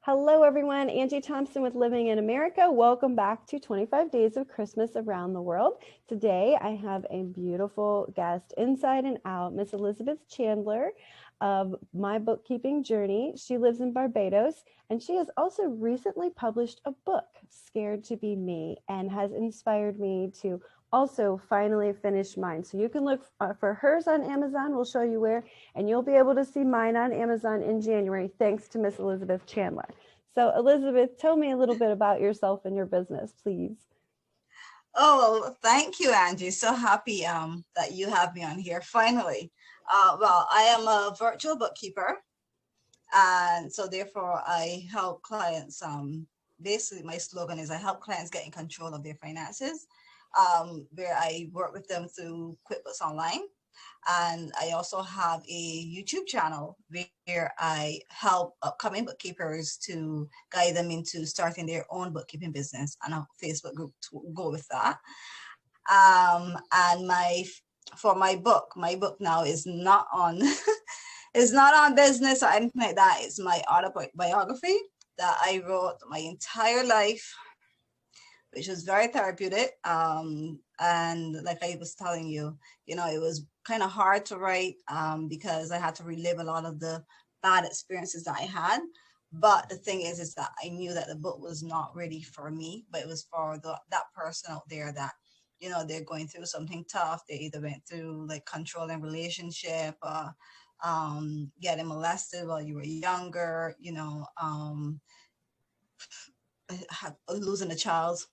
Hello, everyone. Angie Thompson with Living in America. Welcome back to 25 Days of Christmas Around the World. Today, I have a beautiful guest, inside and out, Miss Elizabeth Chandler of My Bookkeeping Journey. She lives in Barbados, and she has also recently published a book, Scared to Be Me, and has inspired me to also finally finish mine. So you can look for hers on Amazon. We'll show you where, and you'll be able to see mine on Amazon in January, thanks to Miss Elizabeth Chandler. So Elizabeth, tell me a little bit about yourself and your business, please. Oh, well, thank you, Angie. So happy that you have me on here finally. Well, I am a virtual bookkeeper, and so therefore I help clients. Basically, my slogan is I help clients get in control of their finances, where I work with them through QuickBooks Online. And I also have a YouTube channel where I help upcoming bookkeepers to guide them into starting their own bookkeeping business, and a Facebook group to go with that. And for my book now is not on it's not on business or anything like that. It's my autobiography that I wrote my entire life, which was very therapeutic. And like I was telling you, it was kind of hard to write because I had to relive a lot of the bad experiences that I had. But the thing is that I knew that the book was not really for me, but it was for that person out there that, they're going through something tough. They either went through like controlling relationship or getting molested while you were younger, losing a child.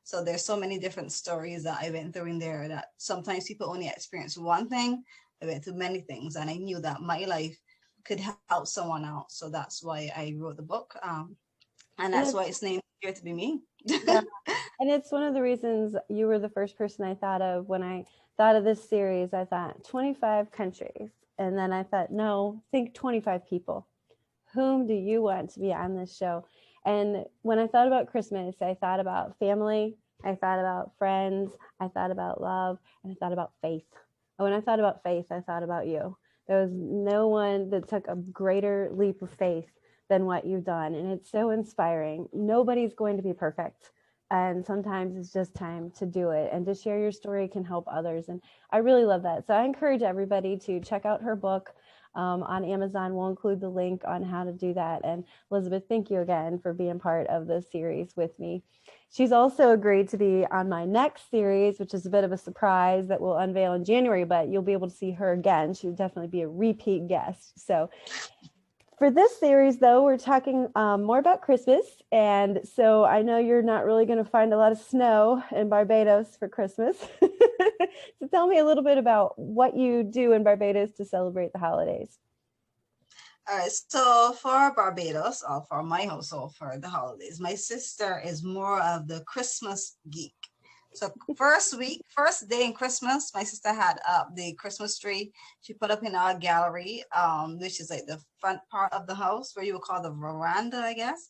So there's so many different stories that I went through in there that sometimes people only experience one thing. I went through many things, and I knew that my life could help someone out. So that's why I wrote the book. And And that's why it's, it's named Here to Be Me. yeah, and it's one of the reasons you were the first person I thought of when I thought of this series. I thought 25 countries. And then I thought, no, think 25 people. Whom do you want to be on this show? And when I thought about Christmas, I thought about family, I thought about friends, I thought about love, and I thought about faith. And when I thought about faith, I thought about you. There was no one that took a greater leap of faith than what you've done. And it's so inspiring. Nobody's going to be perfect. And sometimes it's just time to do it, and to share your story can help others. And I really love that. So I encourage everybody to check out her book on Amazon. We'll include the link on how to do that. And Elizabeth, thank you again for being part of this series with me. She's also agreed to be on my next series, which is a bit of a surprise that we'll unveil in January, but you'll be able to see her again. She'll definitely be a repeat guest. So for this series, though, we're talking more about Christmas. And so I know you're not really going to find a lot of snow in Barbados for Christmas. So tell me a little bit about what you do in Barbados to celebrate the holidays. All right, so for Barbados, or for my household for the holidays, my sister is more of the Christmas geek. So first day in Christmas, my sister had up the Christmas tree. She put up in our gallery, which is like the front part of the house, where you would call the veranda, I guess.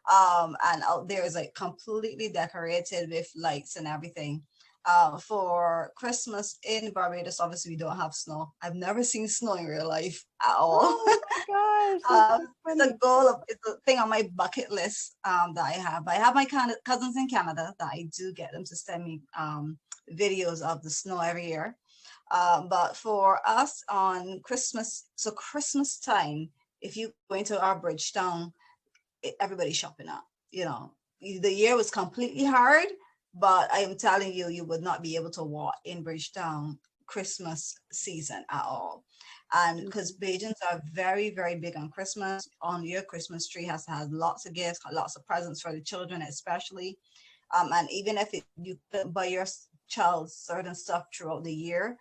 And out there is like completely decorated with lights and everything. For Christmas in Barbados, obviously we don't have snow. I've never seen snow in real life at all. Oh my gosh, that's so It's a funny. goal of it's a thing on my bucket list that I have. I have my cousins in Canada that I do get them to send me videos of the snow every year. But for us on Christmas, so Christmas time, if you go into our Bridgetown, everybody's shopping up. The year was completely hard, but I am telling you, you would not be able to walk in Bridgetown Christmas season at all. And because Bajans are very, very big on Christmas, on your Christmas tree has to have lots of gifts, lots of presents for the children, especially. And even if you could buy your child certain stuff throughout the year,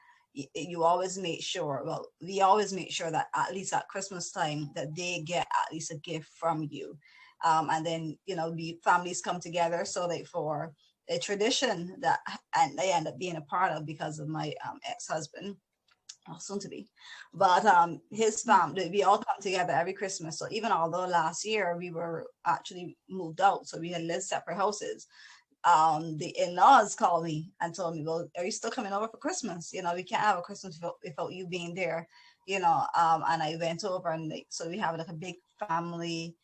you always make sure, well, we always make sure that at least at Christmas time that they get at least a gift from you. And then, the families come together. So like for a tradition that and they end up being a part of because of my ex-husband, soon to be, but his family, we all come together every Christmas. So even although last year we were actually moved out, so we had lived separate houses, the in-laws called me and told me, well, are you still coming over for Christmas? We can't have a Christmas without you being there. And I went over, and so we have like a big family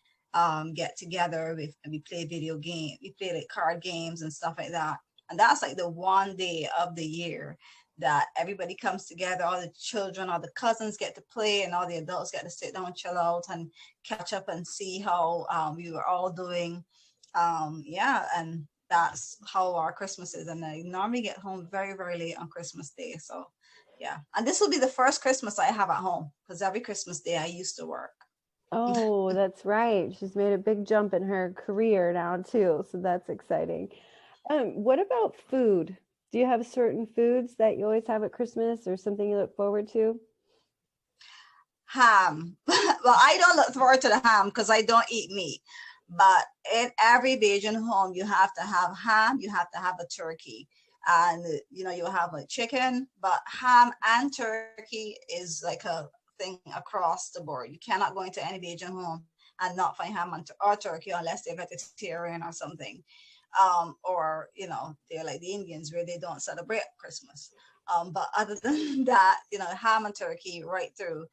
get together. We play video game. We play like card games and stuff like that. And that's like the one day of the year that everybody comes together. All the children, all the cousins get to play, and all the adults get to sit down, chill out, and catch up and see how we were all doing. Yeah, and that's how our Christmas is. And I normally get home very, very late on Christmas Day. So yeah, and this will be the first Christmas I have at home because every Christmas Day I used to work. Oh, that's right. She's made a big jump in her career now too, so that's exciting. What about food? Do you have certain foods that you always have at Christmas or something you look forward to? Ham. Well, I don't look forward to the ham because I don't eat meat. But in every Bajan home, you have to have ham, you have to have a turkey. And you have like chicken, but ham and turkey is like a thing across the board. You cannot go into any Bajan home and not find ham or turkey unless they're vegetarian or something. Or they're like the Indians where they don't celebrate Christmas. But other than that, ham and turkey right through.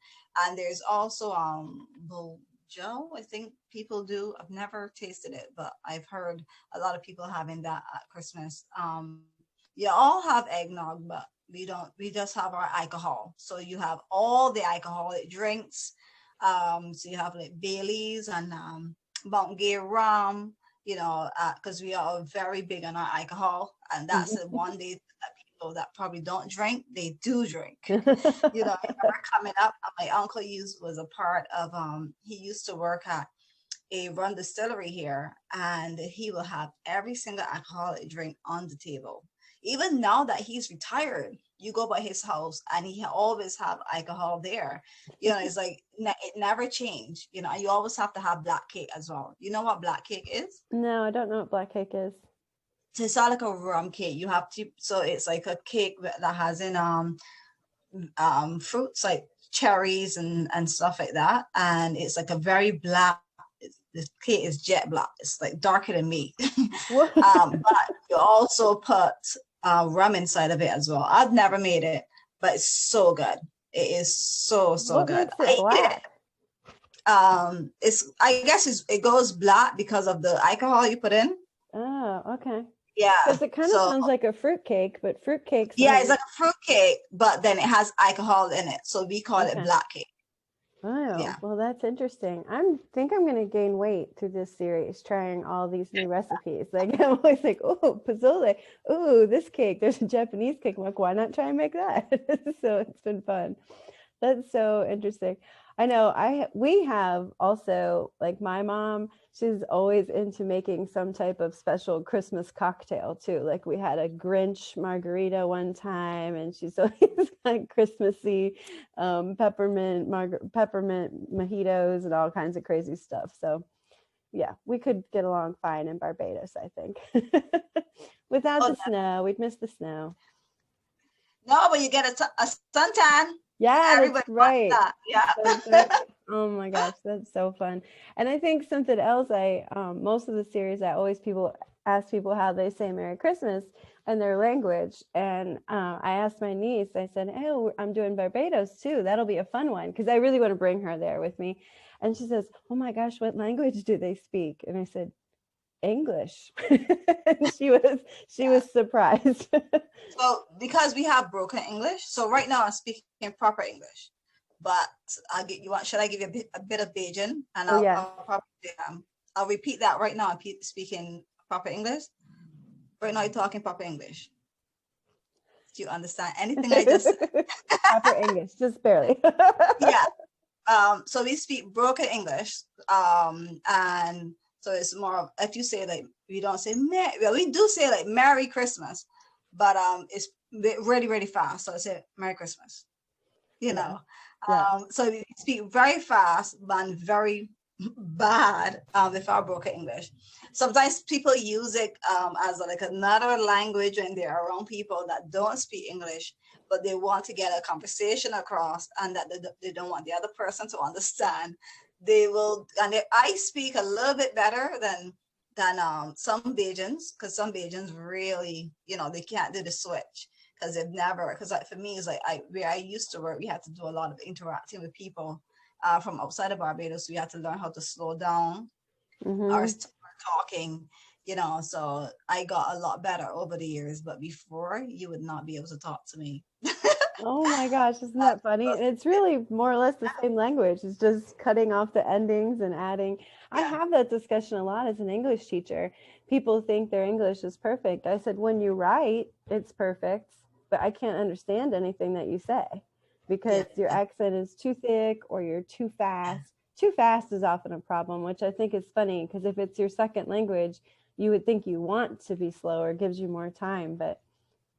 And there's also bojo, I think people do. I've never tasted it, but I've heard a lot of people having that at Christmas. You all have eggnog, but we don't. We just have our alcohol. So you have all the alcoholic drinks. So you have like Baileys and Mount Gay rum, because we are very big on our alcohol, and that's the one day that people that probably don't drink, they do drink. I remember coming up, my uncle was a part of. He used to work at a run distillery here, and he will have every single alcoholic drink on the table. Even now that he's retired, you go by his house and he always have alcohol there. It's like it never changed. You always have to have black cake as well. You know what black cake is? No, I don't know what black cake is. So it's not like a rum cake. You have to. So it's like a cake that has in fruits like cherries and stuff like that, and it's like a very black. The cake is jet black. It's like darker than me. But you also put rum inside of it as well. I've never made it, but it's so good. It is so What good. makes it black? I guess it goes black because of the alcohol you put in. Oh, okay. Yeah. Because it kind of sounds like a fruit cake, but fruit cakes. Yeah, it's like a fruit cake, but then it has alcohol in it, so we call it black cake. Oh, yeah. Well, that's interesting. Think I'm going to gain weight through this series, trying all these new recipes. Like I'm always like, oh, pozole. Oh, this cake. There's a Japanese cake. I'm like, why not try and make that? So it's been fun. That's so interesting. I know we have also, like my mom, she's always into making some type of special Christmas cocktail too. Like we had a Grinch margarita one time, and she's always got Christmassy peppermint mojitos and all kinds of crazy stuff. So yeah, we could get along fine in Barbados, I think. Without the snow, we'd miss the snow. No, but you get a suntan. Yeah, everybody that's right. that. Yeah. That's right. Oh my gosh, that's so fun. And I think something else, most of the series, I always ask people how they say Merry Christmas in their language. And I asked my niece, I said, oh, I'm doing Barbados too. That'll be a fun one, because I really want to bring her there with me. And she says, oh my gosh, what language do they speak? And I said, English. she was surprised. So because we have broken English, so right now I'm speaking proper English, but should I give you a bit of Bajan? And I'll repeat that right now. I'm speaking proper English. Right now you're talking proper English. Do you understand anything I just said? Proper English, just barely. Yeah. So we speak broken English. And so it's more of, if you say like, we don't say we do say like Merry Christmas, but it's really, really fast. So I say Merry Christmas, Yeah. So we speak very fast and very bad with our broken English. Sometimes people use it as like another language when they're around people that don't speak English, but they want to get a conversation across, and that they don't want the other person to understand. They will, and I speak a little bit better than some Bajans, because some Bajans really, they can't do the switch, because they've never, because for me, it's like where I used to work, we had to do a lot of interacting with people from outside of Barbados. We had to learn how to slow down Mm-hmm. talking, so I got a lot better over the years, but before you would not be able to talk to me. Oh my gosh, isn't that funny? And it's really more or less the same language. It's just cutting off the endings and adding. I Yeah, have that discussion a lot as an English teacher. People think their English is perfect. I said, when you write, it's perfect, but I can't understand anything that you say because yeah, your yeah, accent is too thick or you're too fast. Too fast is often a problem, which I think is funny because if it's your second language, you would think you want to be slower, it gives you more time, but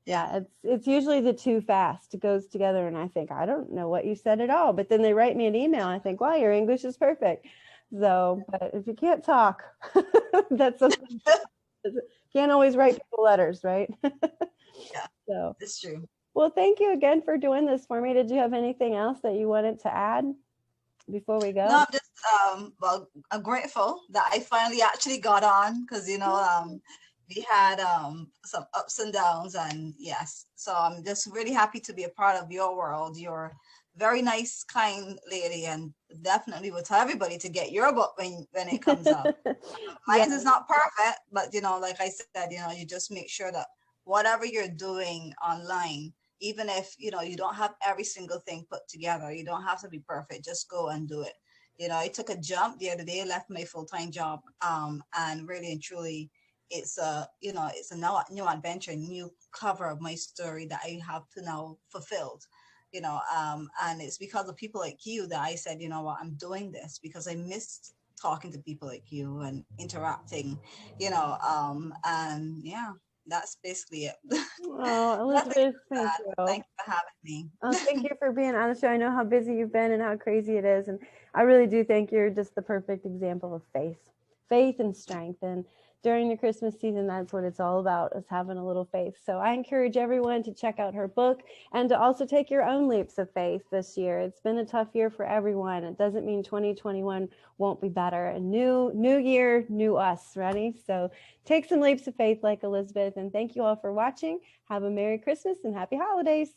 yeah, yeah, it's usually the too fast. It goes together, and I think I don't know what you said at all. But then they write me an email. I think, wow, your English is perfect. So, but if you can't talk, that's something. Can't always write people letters, right? yeah. So, It's true. well, thank you again for doing this for me. Did you have anything else that you wanted to add before we No, go? I'm just well, I'm grateful that I finally actually got on because we had some ups and downs, and yes, so I'm just really happy to be a part of your world. You're very nice, kind lady, and definitely will tell everybody to get your book when it comes out. Yeah. Mine is not perfect, but like I said, you just make sure that whatever you're doing online, even if you don't have every single thing put together, you don't have to be perfect. Just go and do it. I took a jump the other day, left my full-time job, and really and truly, it's a now new adventure, new cover of my story that I have to now fulfilled. And it's because of people like you that I said, what, I'm doing this because I missed talking to people like you and interacting, and yeah, that's basically it. Oh, Nothing Elizabeth, thank bad. you. Thank you for having me. Oh, thank you for being on the show. I know how busy you've been and how crazy it is. And I really do think you're just the perfect example of faith and strength. And during the Christmas season, that's what it's all about, is having a little faith. So I encourage everyone to check out her book and to also take your own leaps of faith this year. It's been a tough year for everyone. It doesn't mean 2021 won't be better. A new year, new us, ready? So take some leaps of faith like Elizabeth. And thank you all for watching. Have a Merry Christmas and Happy Holidays.